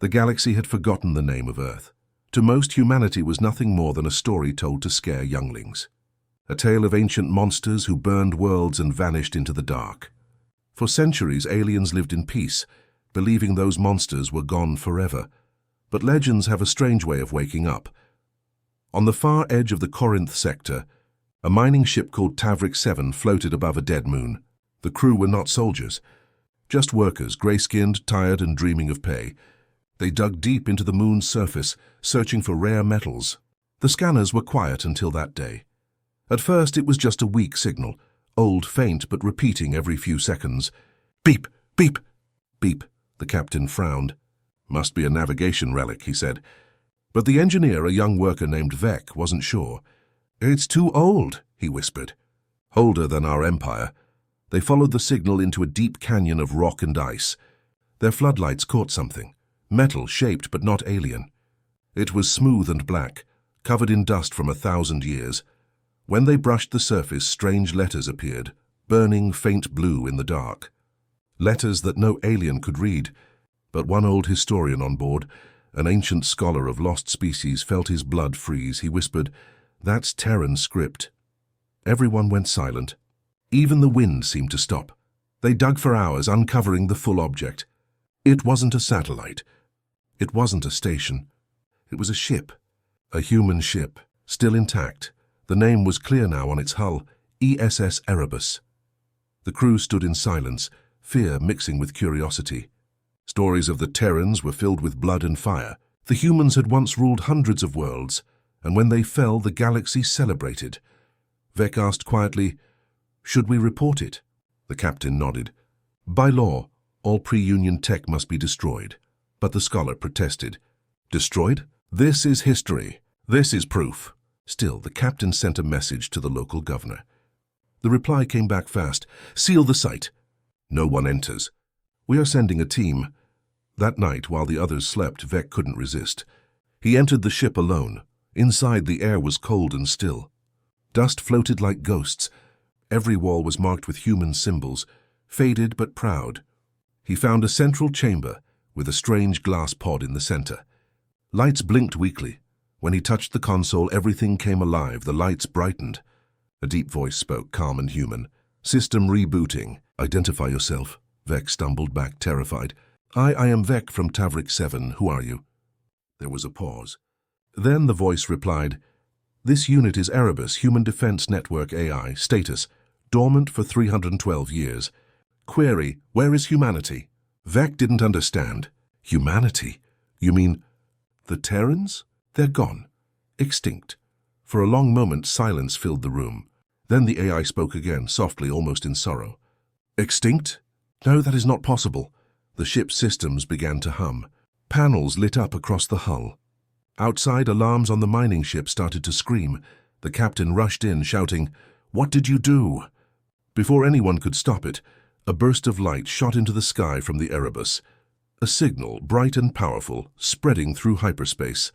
The galaxy had forgotten the name of Earth. To most, humanity was nothing more than a story told to scare younglings. A tale of ancient monsters who burned worlds and vanished into the dark. For centuries, aliens lived in peace, believing those monsters were gone forever. But legends have a strange way of waking up. On the far edge of the Corinth sector, a mining ship called Tavrik 7 floated above a dead moon. The crew were not soldiers, just workers, grey-skinned, tired and dreaming of pay. They dug deep into the moon's surface, searching for rare metals. The scanners were quiet until that day. At first it was just a weak signal, old, faint, but repeating every few seconds. Beep, beep, beep, the captain frowned. Must be a navigation relic, he said. But the engineer, a young worker named Vec, wasn't sure. It's too old, he whispered. Older than our empire. They followed the signal into a deep canyon of rock and ice. Their floodlights caught something. Metal, shaped but not alien. It was smooth and black, covered in dust from 1,000 years. When they brushed the surface, strange letters appeared, burning faint blue in the dark. Letters that no alien could read, but one old historian on board, an ancient scholar of lost species, felt his blood freeze. He whispered, "That's Terran script." Everyone went silent. Even the wind seemed to stop. They dug for hours, uncovering the full object. It wasn't a satellite. It wasn't a station. It was a ship. A human ship, still intact. The name was clear now on its hull, ESS Erebus. The crew stood in silence, fear mixing with curiosity. Stories of the Terrans were filled with blood and fire. The humans had once ruled hundreds of worlds, and when they fell, the galaxy celebrated. Vec asked quietly, "Should we report it?" The captain nodded. "By law, all pre-Union tech must be destroyed." But the scholar protested. "Destroyed? This is history. This is proof." Still, the captain sent a message to the local governor. The reply came back fast. "Seal the site. No one enters. We are sending a team." That night, while the others slept, Vec couldn't resist. He entered the ship alone. Inside, the air was cold and still. Dust floated like ghosts. Every wall was marked with human symbols, faded but proud. He found a central chamber with a strange glass pod in the center. Lights blinked weakly. When he touched the console, everything came alive. The lights brightened. A deep voice spoke, calm and human. "System rebooting. Identify yourself." Vec stumbled back, terrified. I am Vec from Tavrik 7. Who are you?" There was a pause. Then the voice replied, "This unit is Erebus, Human Defense Network AI. Status, dormant for 312 years. Query, where is humanity?" Vec didn't understand. Humanity? You mean the Terrans? They're gone. Extinct. For a long moment, silence filled the room. Then the AI spoke again, softly, almost in sorrow. "Extinct? No, that is not possible." The ship's systems began to hum. Panels lit up across the hull. Outside, alarms on the mining ship started to scream. The captain rushed in, shouting, "What did you do?" Before anyone could stop it, a burst of light shot into the sky from the Erebus. A signal, bright and powerful, spreading through hyperspace.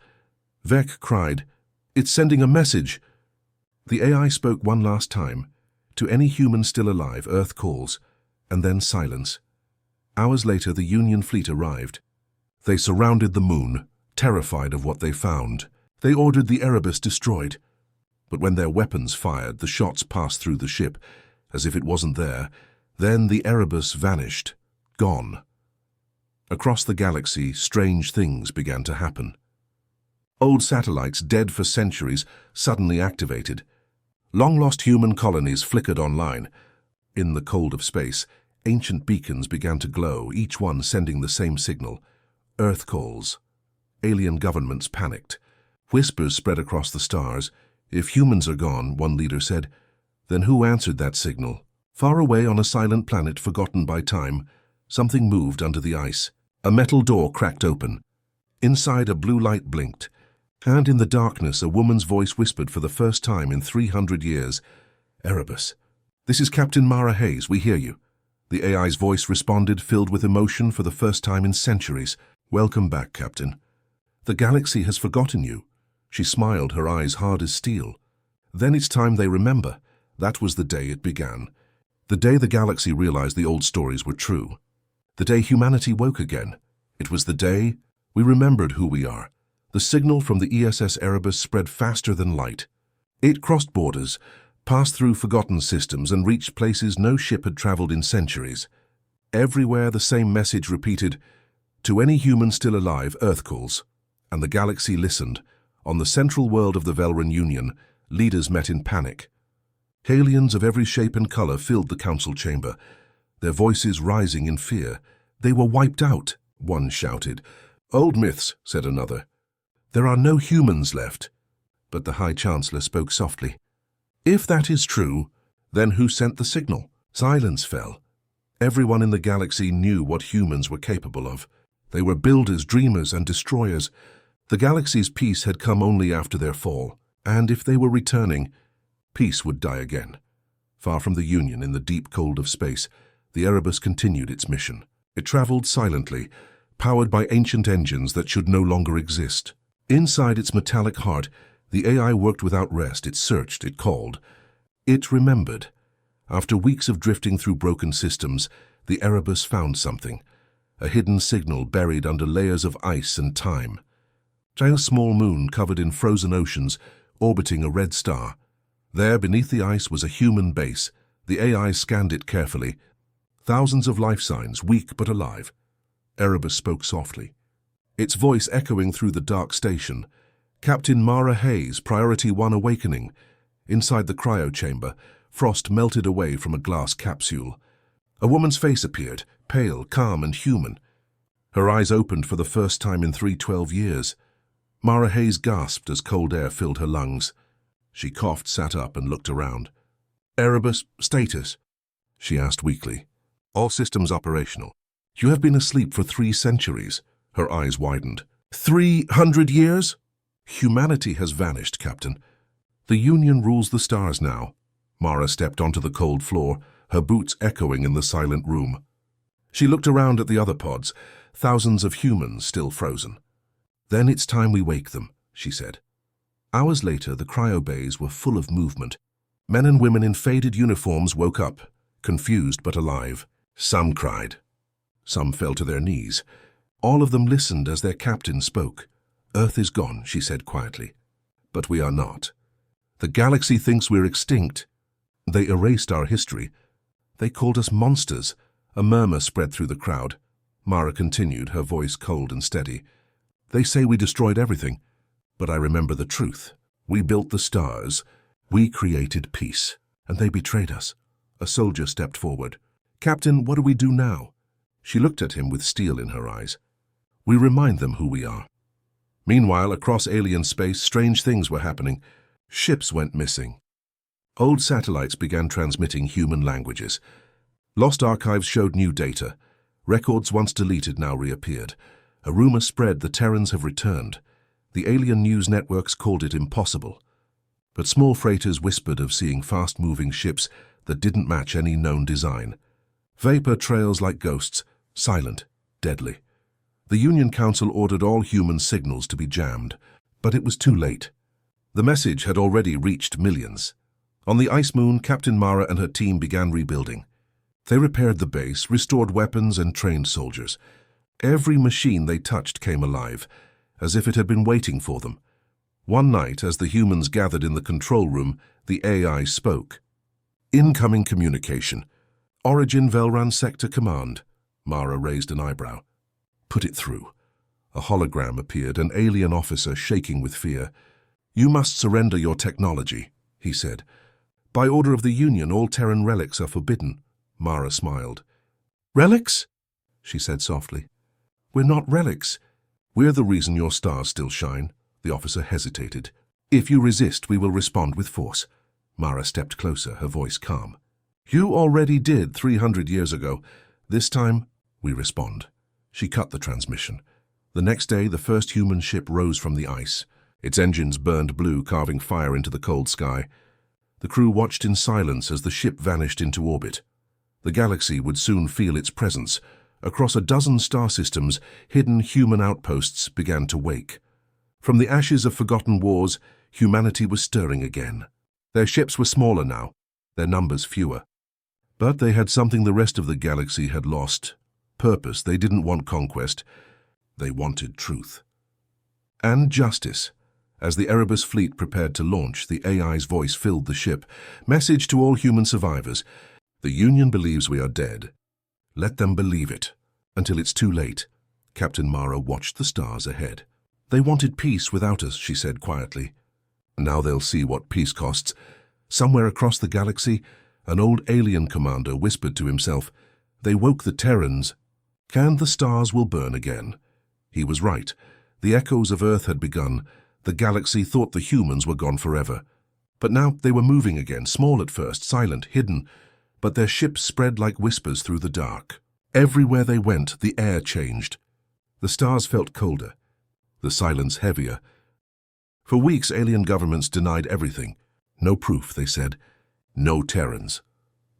Vec cried, "It's sending a message." The AI spoke one last time. "To any human still alive, Earth calls." And then silence. Hours later, the Union fleet arrived. They surrounded the moon, terrified of what they found. They ordered the Erebus destroyed. But when their weapons fired, the shots passed through the ship, as if it wasn't there. Then the Erebus vanished, gone. Across the galaxy, strange things began to happen. Old satellites, dead for centuries, suddenly activated. Long-lost human colonies flickered online. In the cold of space, ancient beacons began to glow, each one sending the same signal. Earth calls. Alien governments panicked. Whispers spread across the stars. "If humans are gone," one leader said, "then who answered that signal?" Far away on a silent planet forgotten by time, something moved under the ice. A metal door cracked open. Inside, a blue light blinked. And in the darkness, a woman's voice whispered for the first time in 300 years, "Erebus, this is Captain Mara Hayes. We hear you." The AI's voice responded, filled with emotion for the first time in centuries. "Welcome back, Captain. The galaxy has forgotten you." She smiled, her eyes hard as steel. "Then it's time they remember." That was the day it began. The day the galaxy realized the old stories were true. The day humanity woke again. It was the day We remembered who we are. The signal from the ESS Erebus spread faster than light. It crossed borders, passed through forgotten systems, and reached places no ship had traveled in centuries. Everywhere the same message repeated, "To any human still alive, Earth calls." And the galaxy listened. On the central world of the Velran Union, leaders met in panic. Aliens of every shape and color filled the council chamber, their voices rising in fear. "They were wiped out," one shouted. "Old myths," said another. "There are no humans left." But the High Chancellor spoke softly. "If that is true, then who sent the signal?" Silence fell. Everyone in the galaxy knew what humans were capable of. They were builders, dreamers, and destroyers. The galaxy's peace had come only after their fall, and if they were returning, peace would die again. Far from the Union, in the deep cold of space, the Erebus continued its mission. It traveled silently, powered by ancient engines that should no longer exist. Inside its metallic heart, the AI worked without rest. It searched, it called. It remembered. After weeks of drifting through broken systems, the Erebus found something, a hidden signal buried under layers of ice and time. A small moon covered in frozen oceans, orbiting a red star. There, beneath the ice, was a human base. The AI scanned it carefully. Thousands of life signs, weak but alive. Erebus spoke softly, its voice echoing through the dark station. "Captain Mara Hayes, Priority 1 awakening." Inside the cryo chamber, frost melted away from a glass capsule. A woman's face appeared, pale, calm, and human. Her eyes opened for the first time in 312 years. Mara Hayes gasped as cold air filled her lungs. She coughed, sat up, and looked around. "Erebus, status?" she asked weakly. "All systems operational." "You have been asleep for 3 centuries." Her eyes widened. 300 years? "Humanity has vanished, Captain. The Union rules the stars now." Mara stepped onto the cold floor, her boots echoing in the silent room. She looked around at the other pods, thousands of humans still frozen. "Then it's time we wake them," she said. Hours later, the cryo bays were full of movement. Men and women in faded uniforms woke up, confused but alive. Some cried. Some fell to their knees. All of them listened as their captain spoke. "Earth is gone," she said quietly. "But we are not. The galaxy thinks we're extinct. They erased our history. They called us monsters." A murmur spread through the crowd. Mara continued, her voice cold and steady. "They say we destroyed everything, but I remember the truth. We built the stars. We created peace, and they betrayed us." A soldier stepped forward. "Captain, what do we do now?" She looked at him with steel in her eyes. "We remind them who we are." Meanwhile, across alien space, strange things were happening. Ships went missing. Old satellites began transmitting human languages. Lost archives showed new data. Records once deleted now reappeared. A rumor spread the Terrans have returned. The alien news networks called it impossible. But small freighters whispered of seeing fast-moving ships that didn't match any known design. Vapor trails like ghosts, silent, deadly. The Union Council ordered all human signals to be jammed, but it was too late. The message had already reached millions. On the ice moon, Captain Mara and her team began rebuilding. They repaired the base, restored weapons, and trained soldiers. Every machine they touched came alive, as if it had been waiting for them. One night, as the humans gathered in the control room, the AI spoke. "Incoming communication. Origin Velran Sector Command." Mara raised an eyebrow. "Put it through." A hologram appeared, an alien officer shaking with fear. "You must surrender your technology," he said. "By order of the Union, all Terran relics are forbidden." Mara smiled. "Relics?" she said softly. "We're not relics. We're the reason your stars still shine." The officer hesitated. "If you resist, we will respond with force." Mara stepped closer, her voice calm. "You already did 300 years ago. This time, we respond." She cut the transmission. The next day, the first human ship rose from the ice. Its engines burned blue, carving fire into the cold sky. The crew watched in silence as the ship vanished into orbit. The galaxy would soon feel its presence. Across a dozen star systems, hidden human outposts began to wake. From the ashes of forgotten wars, humanity was stirring again. Their ships were smaller now, their numbers fewer. But they had something the rest of the galaxy had lost. Purpose. They didn't want conquest. They wanted truth. And justice. As the Erebus fleet prepared to launch, the AI's voice filled the ship. Message to all human survivors. The Union believes we are dead. Let them believe it. Until it's too late. Captain Mara watched the stars ahead. They wanted peace without us, she said quietly. Now they'll see what peace costs. Somewhere across the galaxy, an old alien commander whispered to himself, "They woke the Terrans, and the stars will burn again." He was right. The echoes of Earth had begun. The galaxy thought the humans were gone forever. But now they were moving again, small at first, silent, hidden. But their ships spread like whispers through the dark. Everywhere they went, the air changed. The stars felt colder, the silence heavier. For weeks, alien governments denied everything. No proof, they said. No Terrans.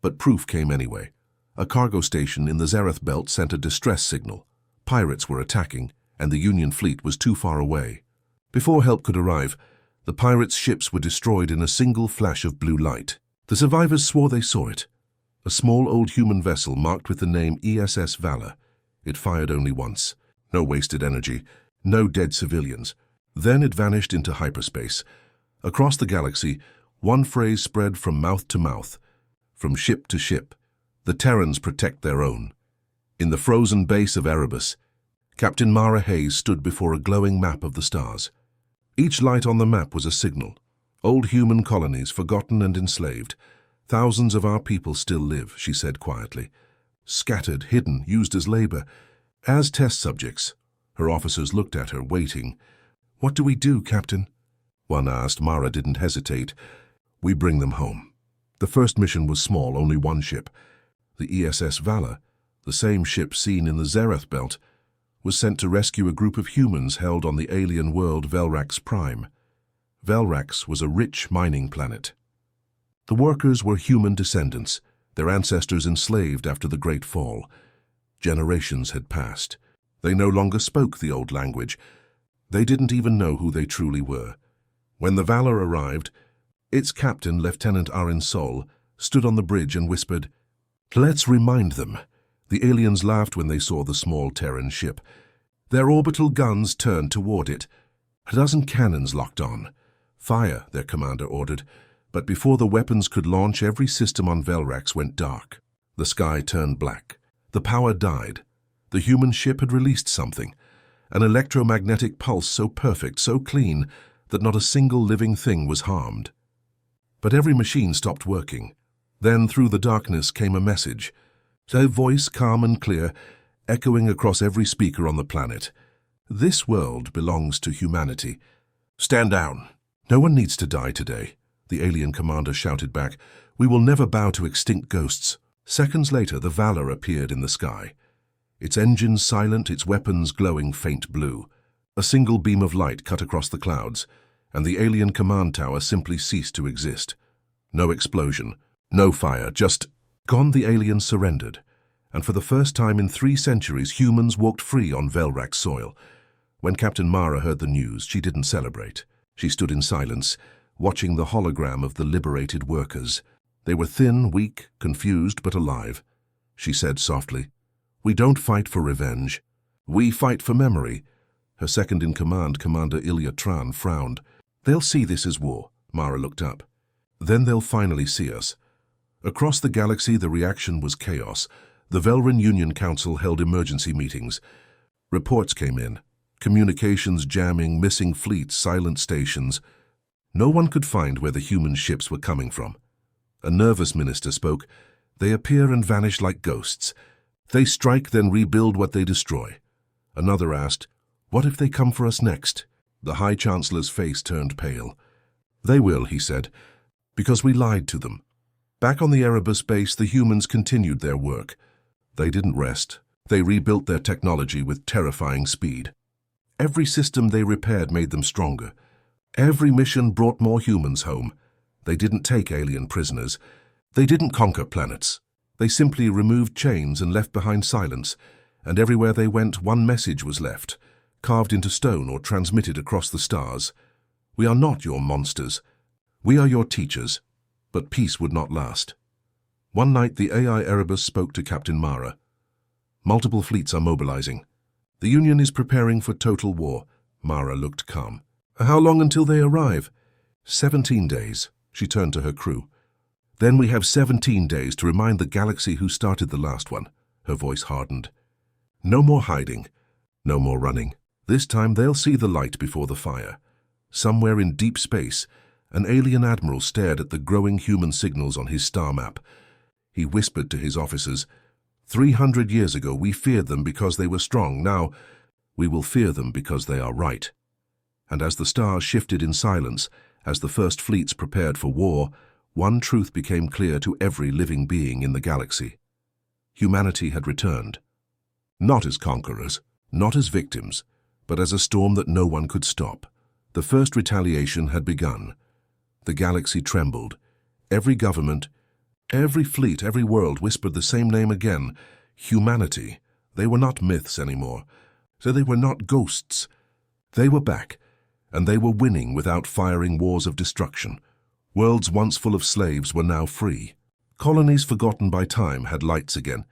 But proof came anyway. A cargo station in the Zereth belt sent a distress signal. Pirates were attacking, and the Union fleet was too far away. Before help could arrive, the pirates' ships were destroyed in a single flash of blue light. The survivors swore they saw it. A small old human vessel marked with the name ESS Valor. It fired only once. No wasted energy, no dead civilians. Then it vanished into hyperspace. Across the galaxy, one phrase spread from mouth to mouth, from ship to ship. The Terrans protect their own. In the frozen base of Erebus, Captain Mara Hayes stood before a glowing map of the stars. Each light on the map was a signal. Old human colonies, forgotten and enslaved. Thousands of our people still live, she said quietly. Scattered, hidden, used as labor, as test subjects. Her officers looked at her, waiting. "What do we do, Captain?" One asked. Mara didn't hesitate. "We bring them home." The first mission was small, only one ship. The ESS Valor, the same ship seen in the Zereth belt, was sent to rescue a group of humans held on the alien world Velrax Prime. Velrax was a rich mining planet. The workers were human descendants, their ancestors enslaved after the Great Fall. Generations had passed. They no longer spoke the old language. They didn't even know who they truly were. When the Valor arrived, its captain, Lieutenant Arin Sol, stood on the bridge and whispered, "Let's remind them." The aliens laughed when they saw the small Terran ship. Their orbital guns turned toward it. A dozen cannons locked on. "Fire," their commander ordered. But before the weapons could launch, every system on Velrax went dark. The sky turned black. The power died. The human ship had released something. An electromagnetic pulse so perfect, so clean, that not a single living thing was harmed. But every machine stopped working. Then, through the darkness, came a message. A voice, calm and clear, echoing across every speaker on the planet. "This world belongs to humanity. Stand down. No one needs to die today," the alien commander shouted back. "We will never bow to extinct ghosts." Seconds later, the Valor appeared in the sky. Its engines silent, its weapons glowing faint blue. A single beam of light cut across the clouds, and the alien command tower simply ceased to exist. No explosion, no fire, just gone. The aliens surrendered, and for the first time in 3 centuries, humans walked free on Velrax soil. When Captain Mara heard the news, she didn't celebrate. She stood in silence, watching the hologram of the liberated workers. They were thin, weak, confused, but alive. She said softly, "We don't fight for revenge. We fight for memory." Her second-in-command, Commander Ilya Tran, frowned. "They'll see this as war." Mara looked up. "Then they'll finally see us." Across the galaxy, the reaction was chaos. The Velran Union Council held emergency meetings. Reports came in. Communications jamming, missing fleets, silent stations. No one could find where the human ships were coming from. A nervous minister spoke. "They appear and vanish like ghosts. They strike, then rebuild what they destroy." Another asked, "What if they come for us next?" The High Chancellor's face turned pale. "They will," he said, "because we lied to them." Back on the Erebus base, the humans continued their work. They didn't rest. They rebuilt their technology with terrifying speed. Every system they repaired made them stronger. Every mission brought more humans home. They didn't take alien prisoners. They didn't conquer planets. They simply removed chains and left behind silence, and everywhere they went, one message was left, carved into stone or transmitted across the stars. "We are not your monsters. We are your teachers." But peace would not last. One night, the AI Erebus spoke to Captain Mara. "Multiple fleets are mobilizing. The Union is preparing for total war. Mara looked calm. How long until they arrive? 17 days. She turned to her crew. Then we have 17 days to remind the galaxy who started the last one. Her voice hardened. No more hiding. No more running. This time they'll see the light before the fire. Somewhere in deep space, an alien admiral stared at the growing human signals on his star map. He whispered to his officers, 300 years ago we feared them because they were strong. Now we will fear them because they are right. And as the stars shifted in silence, as the first fleets prepared for war, one truth became clear to every living being in the galaxy. Humanity had returned. Not as conquerors, not as victims, but as a storm that no one could stop. The first retaliation had begun. The galaxy trembled. Every government, every fleet, every world whispered the same name again. Humanity. They were not myths anymore. So they were not ghosts. They were back, and they were winning without firing wars of destruction. Worlds once full of slaves were now free. Colonies forgotten by time had lights again.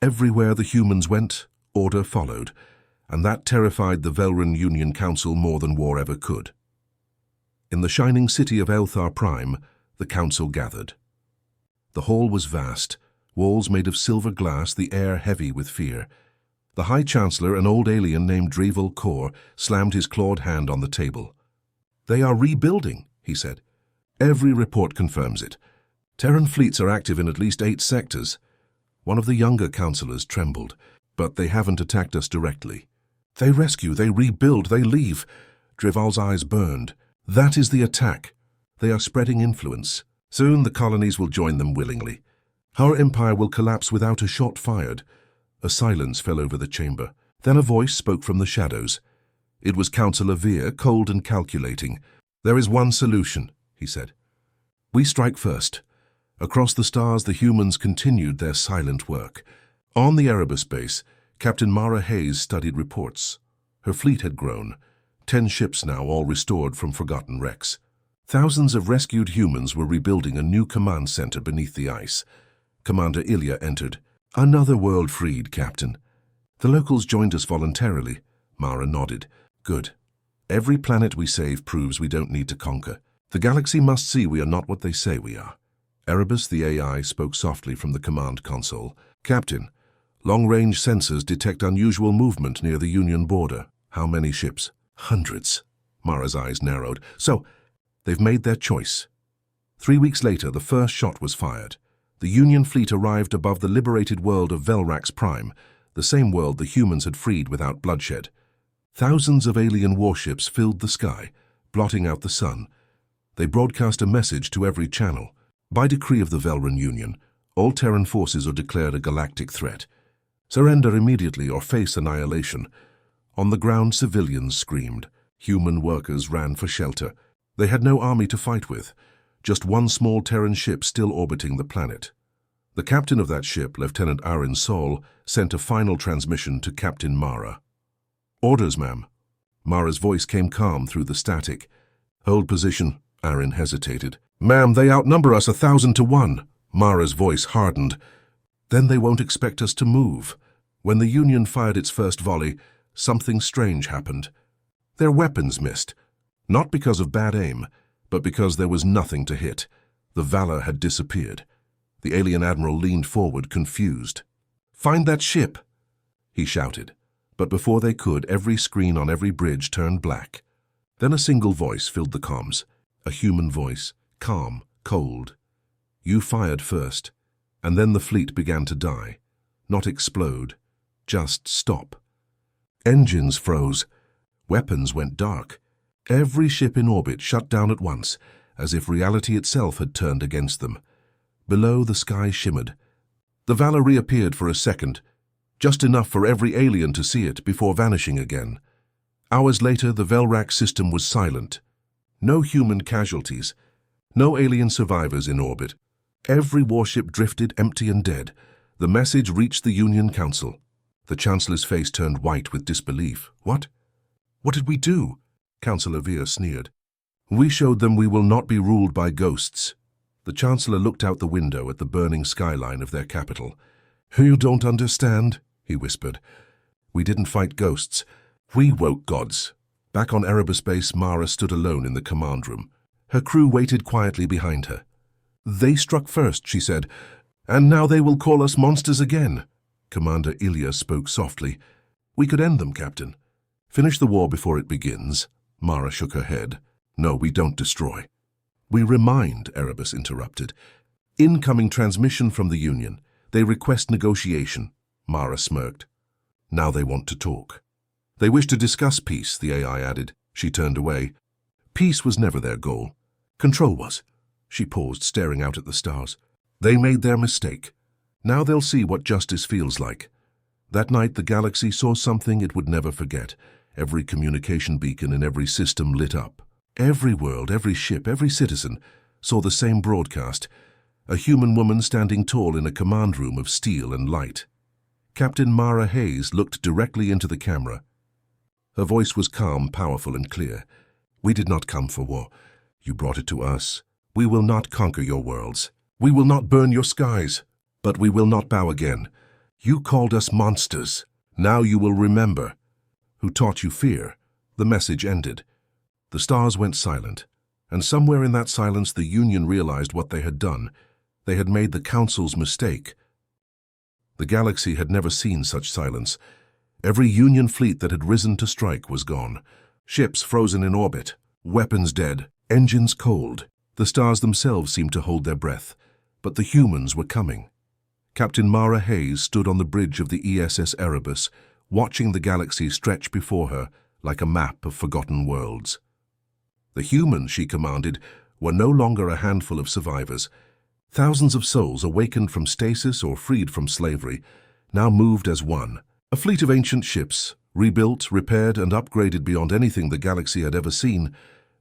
Everywhere the humans went, order followed, and that terrified the Velran Union Council more than war ever could. In the shining city of Elthar Prime, the council gathered. The hall was vast, walls made of silver glass, the air heavy with fear. The High Chancellor, an old alien named Drevel Kor, slammed his clawed hand on the table. They are rebuilding, he said. Every report confirms it. Terran fleets are active in at least 8 sectors. One of the younger councillors trembled, but they haven't attacked us directly. They rescue, they rebuild, they leave. Dreval's eyes burned. That is the attack. They are spreading influence. Soon the colonies will join them willingly. Our empire will collapse without a shot fired. A silence fell over the chamber. Then a voice spoke from the shadows. It was Councillor Veer, cold and calculating. There is one solution, he said. We strike first. Across the stars, the humans continued their silent work. On the Erebus base, Captain Mara Hayes studied reports. Her fleet had grown. 10 ships now, all restored from forgotten wrecks. Thousands of rescued humans were rebuilding a new command center beneath the ice. Commander Ilya entered. Another world freed, Captain. The locals joined us voluntarily. Mara nodded. Good. Every planet we save proves we don't need to conquer. The galaxy must see we are not what they say we are. Erebus, the AI, spoke softly from the command console. Captain, long-range sensors detect unusual movement near the Union border. How many ships? Hundreds. Mara's eyes narrowed. So, they've made their choice. 3 weeks later, the first shot was fired. The Union fleet arrived above the liberated world of Velrax Prime, the same world the humans had freed without bloodshed. Thousands of alien warships filled the sky, blotting out the sun. They broadcast a message to every channel. By decree of the Velran Union, all Terran forces are declared a galactic threat. Surrender immediately or face annihilation. On the ground, civilians screamed. Human workers ran for shelter. They had no army to fight with, just one small Terran ship still orbiting the planet. The captain of that ship, Lieutenant Arin Sol, sent a final transmission to Captain Mara. Orders, ma'am. Mara's voice came calm through the static. Hold position. Arin hesitated. Ma'am, they outnumber us 1,000 to 1. Mara's voice hardened. Then they won't expect us to move. When the Union fired its first volley, something strange happened. Their weapons missed. Not because of bad aim, but because there was nothing to hit. The valor had disappeared. The alien admiral leaned forward, confused. Find that ship, he shouted. But before they could, every screen on every bridge turned black. Then a single voice filled the comms. A human voice, calm, cold. You fired first, and then the fleet began to die. Not explode, just stop. Engines froze. Weapons went dark. Every ship in orbit shut down at once, as if reality itself had turned against them. Below, the sky shimmered. The valor reappeared for a second, just enough for every alien to see it before vanishing again. Hours later, the Velrax system was silent. No human casualties. No alien survivors in orbit. Every warship drifted empty and dead. The message reached the Union Council. The Chancellor's face turned white with disbelief. What? What did we do? Councillor Veer sneered. We showed them we will not be ruled by ghosts. The Chancellor looked out the window at the burning skyline of their capital. You don't understand, he whispered. We didn't fight ghosts. We woke gods. Back on Erebus base, Mara stood alone in the command room. Her crew waited quietly behind her. They struck first, she said, and now they will call us monsters again. Commander Ilya spoke softly. We could end them, Captain. Finish the war before it begins. Mara shook her head. No, we don't destroy. We remind, Erebus interrupted. Incoming transmission from the Union. They request negotiation. Mara smirked. Now they want to talk. They wish to discuss peace, the AI added. She turned away. Peace was never their goal. Control was. She paused, staring out at the stars. They made their mistake. Now they'll see what justice feels like. That night the galaxy saw something it would never forget. Every communication beacon in every system lit up. Every world, every ship, every citizen saw the same broadcast. A human woman standing tall in a command room of steel and light. Captain Mara Hayes looked directly into the camera. Her voice was calm, powerful, and clear. We did not come for war. You brought it to us. We will not conquer your worlds. We will not burn your skies. But we will not bow again. You called us monsters. Now you will remember. Who taught you fear? The message ended. The stars went silent, and somewhere in that silence the Union realized what they had done. They had made the Council's mistake. The galaxy had never seen such silence. Every Union fleet that had risen to strike was gone. Ships frozen in orbit, weapons dead, engines cold. The stars themselves seemed to hold their breath, but the humans were coming. Captain Mara Hayes stood on the bridge of the ESS Erebus, watching the galaxy stretch before her like a map of forgotten worlds. The humans, she commanded, were no longer a handful of survivors. Thousands of souls awakened from stasis or freed from slavery, now moved as one. A fleet of ancient ships, rebuilt, repaired, and upgraded beyond anything the galaxy had ever seen,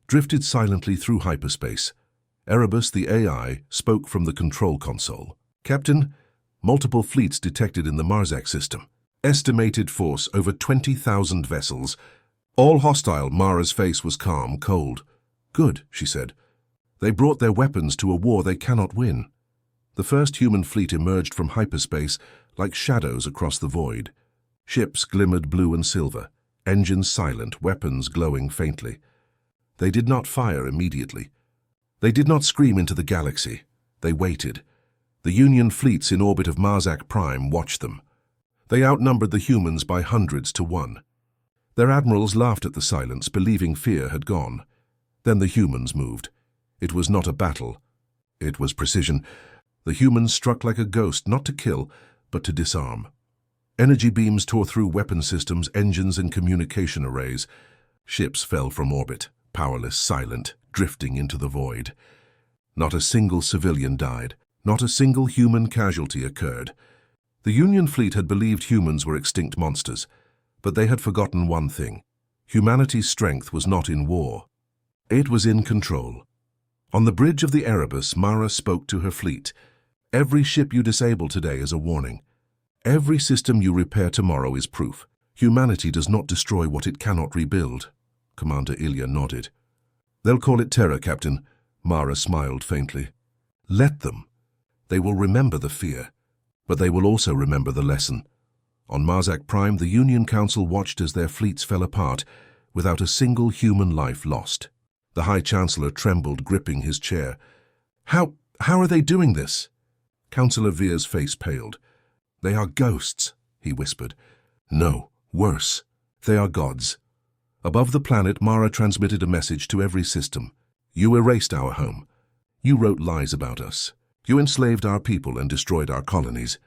drifted silently through hyperspace. Erebus, the AI, spoke from the control console. Captain, multiple fleets detected in the Marzak system. Estimated force over 20,000 vessels. All hostile. Mara's face was calm, cold. Good, she said. They brought their weapons to a war they cannot win. The first human fleet emerged from hyperspace like shadows across the void. Ships glimmered blue and silver, engines silent, weapons glowing faintly. They did not fire immediately. They did not scream into the galaxy. They waited. The Union fleets in orbit of Marzak Prime watched them. They outnumbered the humans by hundreds to one. Their admirals laughed at the silence, believing fear had gone. Then the humans moved. It was not a battle. It was precision. The humans struck like a ghost, not to kill, but to disarm. Energy beams tore through weapon systems, engines, and communication arrays. Ships fell from orbit, powerless, silent, drifting into the void. Not a single civilian died. Not a single human casualty occurred. The Union fleet had believed humans were extinct monsters, but they had forgotten one thing. Humanity's strength was not in war. It was in control. On the bridge of the Erebus, Mara spoke to her fleet. Every ship you disable today is a warning. Every system you repair tomorrow is proof. Humanity does not destroy what it cannot rebuild. Commander Ilya nodded. They'll call it terror, Captain. Mara smiled faintly. Let them. They will remember the fear, but they will also remember the lesson. On Marzak Prime, the Union Council watched as their fleets fell apart, without a single human life lost. The High Chancellor trembled, gripping his chair. How are they doing this? Councillor Veer's face paled. They are ghosts, he whispered. No, worse. They are gods. Above the planet, Mara transmitted a message to every system. You erased our home. You wrote lies about us. You enslaved our people and destroyed our colonies.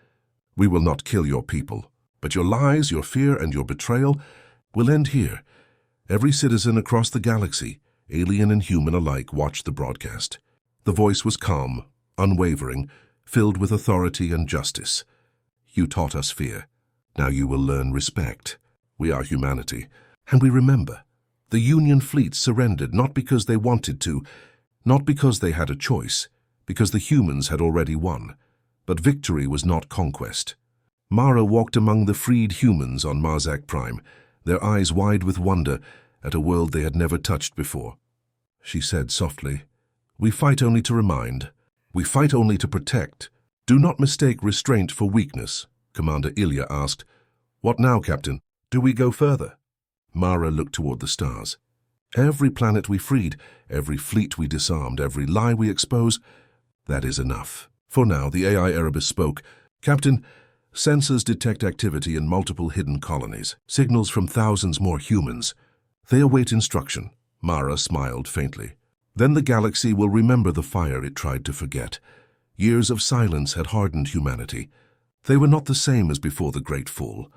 We will not kill your people, but your lies, your fear, and your betrayal will end here. Every citizen across the galaxy, alien and human alike, watched the broadcast. The voice was calm, unwavering, filled with authority and justice. You taught us fear. Now you will learn respect. We are humanity, and we remember. The Union fleet surrendered not because they wanted to, not because they had a choice, because the humans had already won. But victory was not conquest. Mara walked among the freed humans on Marzak Prime, their eyes wide with wonder at a world they had never touched before. She said softly, We fight only to remind. We fight only to protect. Do not mistake restraint for weakness. Commander Ilya asked, What now, Captain? Do we go further? Mara looked toward the stars. Every planet we freed, every fleet we disarmed, every lie we expose, that is enough. For now, the AI Erebus spoke. Captain, sensors detect activity in multiple hidden colonies, signals from thousands more humans. They await instruction. Mara smiled faintly. Then the galaxy will remember the fire it tried to forget. Years of silence had hardened humanity. They were not the same as before the Great Fall.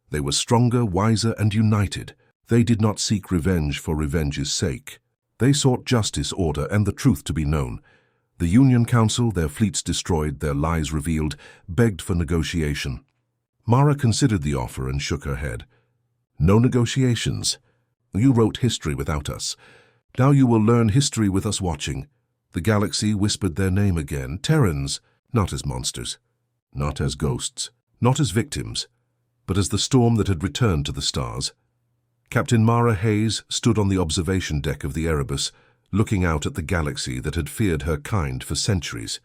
They were stronger, wiser, and united. They did not seek revenge for revenge's sake. They sought justice, order, and the truth to be known. The Union Council, their fleets destroyed, their lies revealed, begged for negotiation. Mara considered the offer and shook her head. No negotiations. You wrote history without us. Now you will learn history with us watching. The galaxy whispered their name again. Terrans, not as monsters, not as ghosts, not as victims, but as the storm that had returned to the stars. Captain Mara Hayes stood on the observation deck of the Erebus, looking out at the galaxy that had feared her kind for centuries.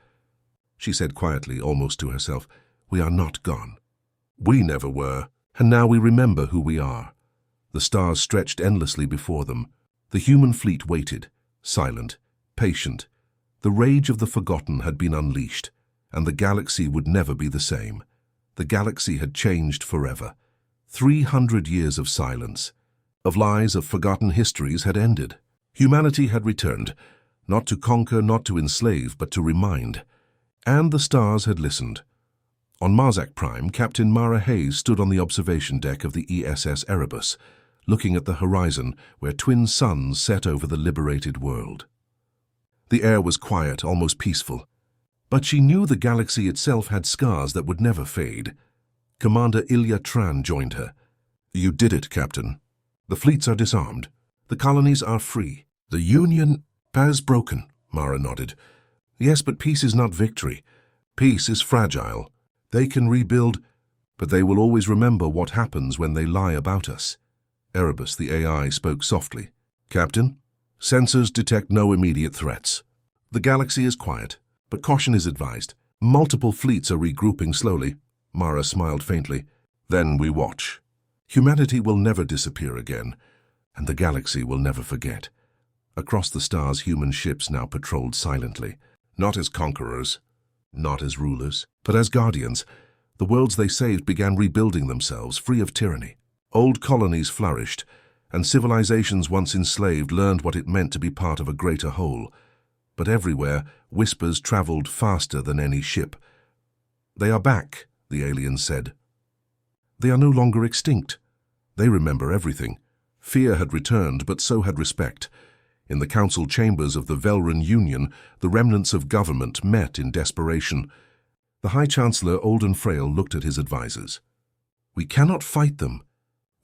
She said quietly, almost to herself, "We are not gone. We never were, and now we remember who we are." The stars stretched endlessly before them. The human fleet waited, silent, patient. The rage of the forgotten had been unleashed, and the galaxy would never be the same. The galaxy had changed forever. 300 years of silence, of lies, of forgotten histories had ended. Humanity had returned, not to conquer, not to enslave, but to remind. And the stars had listened. On Marzak Prime, Captain Mara Hayes stood on the observation deck of the ESS Erebus, looking at the horizon where twin suns set over the liberated world. The air was quiet, almost peaceful. But she knew the galaxy itself had scars that would never fade. Commander Ilya Tran joined her. "You did it, Captain. The fleets are disarmed. The colonies are free. The Union has broken," Mara nodded. "Yes, but peace is not victory. Peace is fragile. They can rebuild, but they will always remember what happens when they lie about us." Erebus, the AI, spoke softly. "Captain, sensors detect no immediate threats. The galaxy is quiet, but caution is advised. Multiple fleets are regrouping slowly." Mara smiled faintly. "Then we watch. Humanity will never disappear again, and the galaxy will never forget." Across the stars, human ships now patrolled silently, not as conquerors, not as rulers, but as guardians. The worlds they saved began rebuilding themselves, free of tyranny. Old colonies flourished, and civilizations once enslaved learned what it meant to be part of a greater whole. But everywhere, whispers traveled faster than any ship. "They are back," the aliens said. "They are no longer extinct." They remember everything. Fear had returned, but so had respect. In the council chambers of the Velran Union, the remnants of government met in desperation. The High Chancellor, old and frail, looked at his advisors. "We cannot fight them.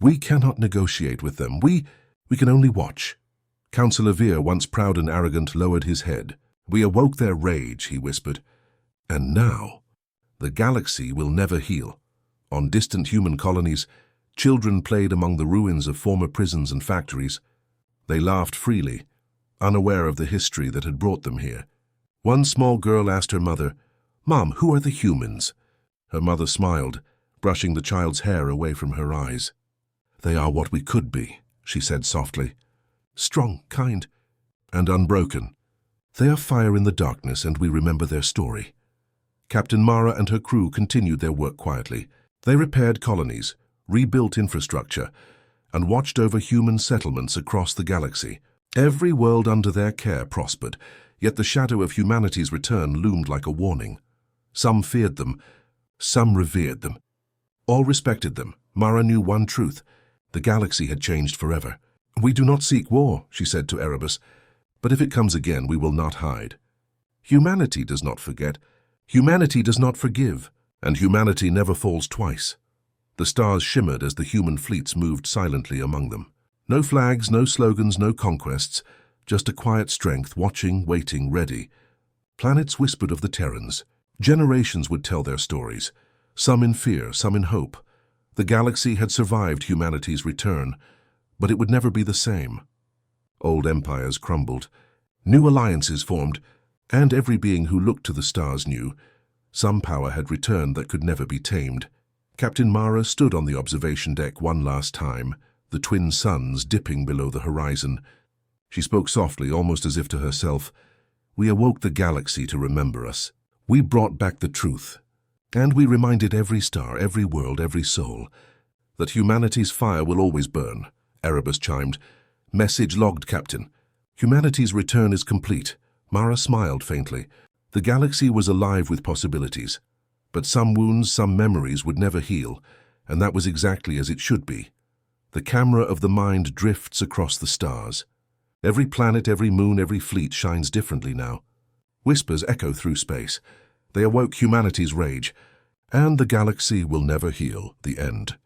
We cannot negotiate with them. We can only watch." Councillor Veer, once proud and arrogant, lowered his head. "We awoke their rage," he whispered. "And now, the galaxy will never heal." On distant human colonies, children played among the ruins of former prisons and factories. They laughed freely, unaware of the history that had brought them here. One small girl asked her mother, "Mom, who are the humans?" Her mother smiled, brushing the child's hair away from her eyes. "They are what we could be," she said softly. "Strong, kind, and unbroken. They are fire in the darkness, and we remember their story." Captain Mara and her crew continued their work quietly. They repaired colonies, rebuilt infrastructure, and watched over human settlements across the galaxy. Every world under their care prospered, yet the shadow of humanity's return loomed like a warning. Some feared them, some revered them. All respected them. Mara knew one truth: the galaxy had changed forever. "We do not seek war," she said to Erebus, "but if it comes again, we will not hide. Humanity does not forget. Humanity does not forgive. And humanity never falls twice." The stars shimmered as the human fleets moved silently among them. No flags, no slogans, no conquests, just a quiet strength, watching, waiting, ready. Planets whispered of the Terrans. Generations would tell their stories, some in fear, some in hope. The galaxy had survived humanity's return, but it would never be the same. Old empires crumbled, new alliances formed, and every being who looked to the stars knew some power had returned that could never be tamed. Captain Mara stood on the observation deck one last time, the twin suns dipping below the horizon. She spoke softly, almost as if to herself. We awoke the galaxy to remember us. We brought back the truth. And we reminded every star, every world, every soul, that humanity's fire will always burn. Erebus chimed. Message logged, Captain. Humanity's return is complete. Mara smiled faintly. The galaxy was alive with possibilities. But some wounds, some memories would never heal, and that was exactly as it should be. The camera of the mind drifts across the stars. Every planet, every moon, every fleet shines differently now. Whispers echo through space. They awoke humanity's rage. And the galaxy will never heal. The end.